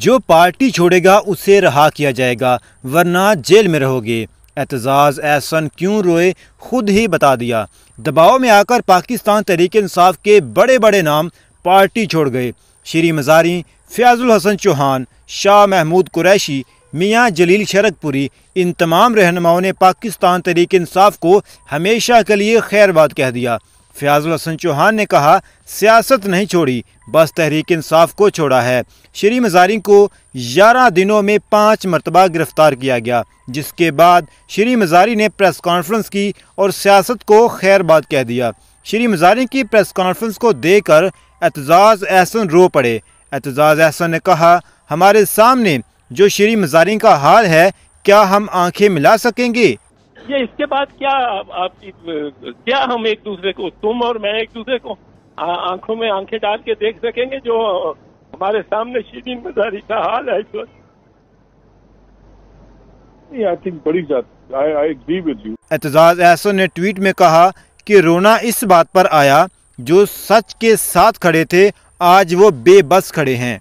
جو پارٹی چھوڑے گا اسے رہا کیا جائے گا ورنہ جیل میں رہو گے۔ اعتزاز احسن کیوں روئے خود ہی بتا دیا۔ دباؤ میں آ کر پاکستان تحریک انصاف کے بڑے بڑے نام پارٹی چھوڑ گئے۔ شری مزاری، فیاض الحسن چوہان، شاہ محمود قریشی، میاں جلیل شرک پوری، ان تمام رہنماؤں نے پاکستان تحریک انصاف کو ہمیشہ کے لیے خیر باد کہہ دیا۔ فیاض الحسن چوہان نے کہا سیاست نہیں چھوڑی، بس تحریک انصاف کو چھوڑا ہے۔ شری مزاری کو 11 دنوں میں 5 مرتبہ گرفتار کیا گیا، جس کے بعد شری مزاری نے پریس کانفرنس کی اور سیاست کو خیر باد کہہ دیا۔ شری مزاری کی پریس کانفرنس کو دیکھ کر اعتزاز احسن رو پڑے۔ اعتزاز احسن نے کہا ہمارے سامنے جو شری مزاری کا حال ہے کیا ہم آنکھیں ملا سکیں گے؟ یہ اس کے بعد کیا ہم ایک دوسرے کو، تم اور میں ایک دوسرے کو آنکھوں میں آنکھیں ڈال کے دیکھ سکیں گے جو ہمارے سامنے شری مزاری کا حال ہے اس وقت؟ اعتزاز احسن نے ٹویٹ میں کہا کہ رونا اس بات پر آیا جو سچ کے ساتھ کھڑے تھے آج وہ بے بس کھڑے ہیں۔